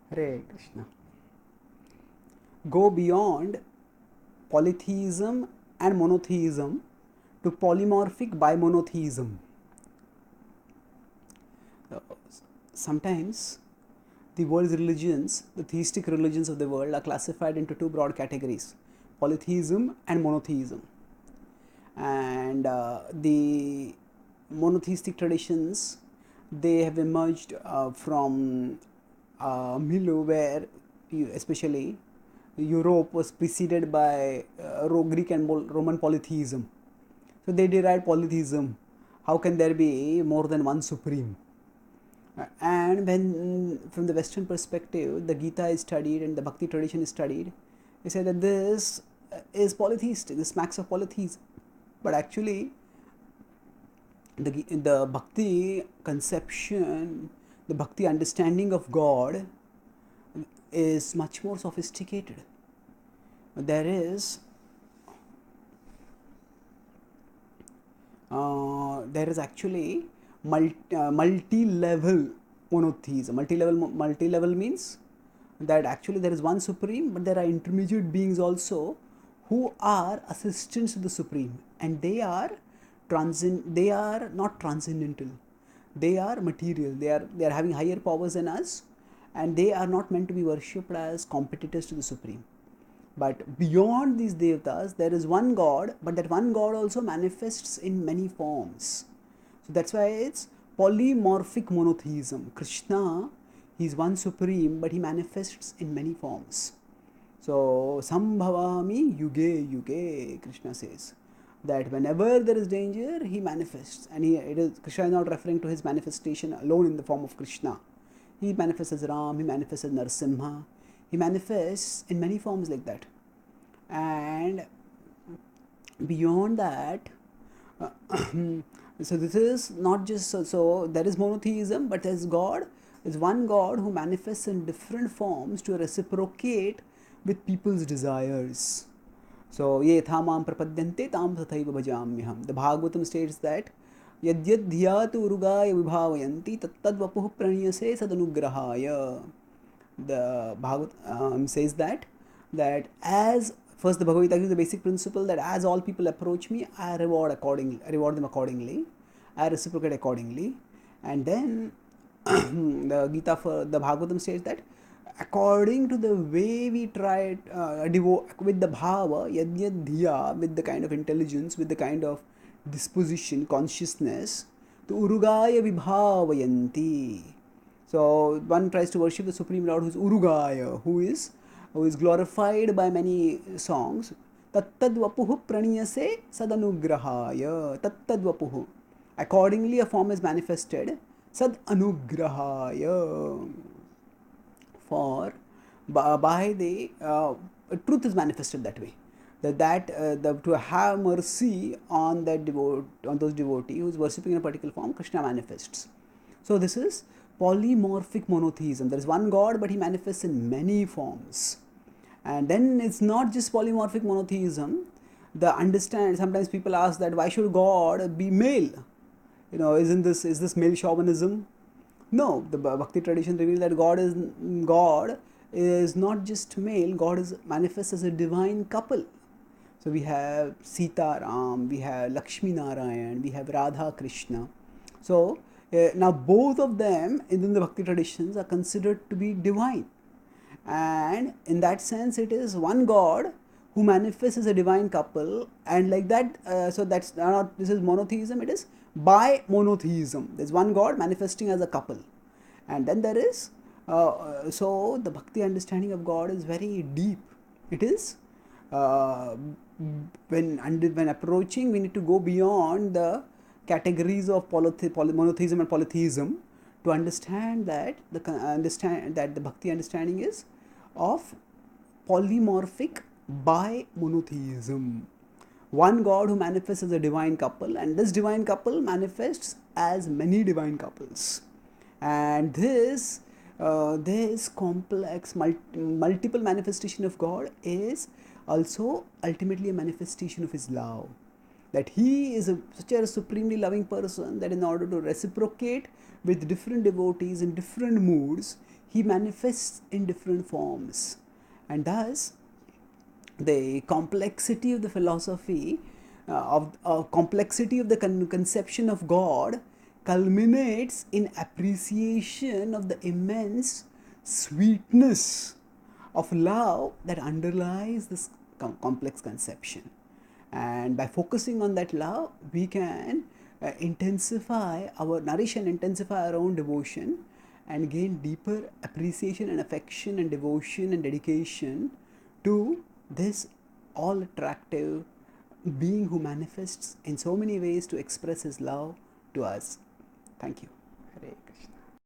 Hare Krishna. Go beyond polytheism and monotheism to polymorphic bimonotheism. Uh, Sometimes the world's religions, the theistic religions of the world, are classified into two broad categories: polytheism and monotheism. And the monotheistic traditions, they have emerged from milieu where especially Europe was preceded by Greek and Roman polytheism. So they derived polytheism. How can there be more than one supreme? And when from the Western perspective, the Gita is studied and the Bhakti tradition is studied, they say that this is polytheistic, this smacks of polytheism. But actually, the Bhakti conception, the Bhakti understanding of God is much more sophisticated. There is actually multi-level monotheism. Multi-level means that actually there is one supreme, but there are intermediate beings also who are assistants to the supreme, and they are not transcendental. They are material. They are having higher powers than us, and they are not meant to be worshipped as competitors to the supreme. But beyond these devatas, there is one God, but that one God also manifests in many forms. So that's why it's polymorphic monotheism. Krishna, he is one supreme, but he manifests in many forms. So, Sambhavami yuge yuge, Krishna says that whenever there is danger, he manifests. And Krishna is not referring to his manifestation alone in the form of Krishna. He manifests as Ram, he manifests as Narasimha, he manifests in many forms like that. And beyond that, so this is not just so there is monotheism, but there is God. There is one God who manifests in different forms to reciprocate with people's desires. So, ye thamam prapadyante tam tathaiva bhajamyaham. The Bhagavatam states that yadyad dhyatu urugaya vibhavayanti tattad vapuh praniyase sadanugrahaya. The Bhagavatam says that as first the Bhagavad-gita gives the basic principle that as all people approach me, I reward them accordingly, I reciprocate accordingly. And then the Bhagavatam says that according to the way we try with the bhava, yadyad dhiya, with the kind of intelligence, with the kind of disposition, consciousness, to urugaya vibhavayanti. So one tries to worship the Supreme Lord who is urugaya, who is glorified by many songs. Tattad vapuhu praniyase sadanugrahaya. Tattad vapuhu. Accordingly, a form is manifested. Sad anugrahaya. For by the truth is manifested that way. To have mercy on those devotees who is worshipping in a particular form, Krishna manifests. So this is polymorphic monotheism. There is one God, but he manifests in many forms. And then it's not just polymorphic monotheism. Sometimes people ask that why should God be male? Is this male chauvinism? No, the Bhakti tradition reveals that God is not just male. God is manifests as a divine couple. So we have Sita Ram, we have Lakshmi Narayan, we have Radha Krishna. So now both of them in the Bhakti traditions are considered to be divine, and in that sense it is one God who manifests as a divine couple, and like that. So that's not, this is monotheism. It is by monotheism. There's one God manifesting as a couple, and then there is so the Bhakti understanding of God is very deep. It is when approaching, we need to go beyond the categories of monotheism and polytheism to understand that the Bhakti understanding is of polymorphic by monotheism. One God who manifests as a divine couple, and this divine couple manifests as many divine couples. And this complex multiple manifestation of God is also ultimately a manifestation of his love. That he is such a supremely loving person that in order to reciprocate with different devotees in different moods, He manifests in different forms, and thus the complexity of the philosophy, complexity of the conception of God culminates in appreciation of the immense sweetness of love that underlies this complex conception. And by focusing on that love, we can nourish and intensify our own devotion and gain deeper appreciation and affection and devotion and dedication to this all attractive being who manifests in so many ways to express his love to us. Thank you.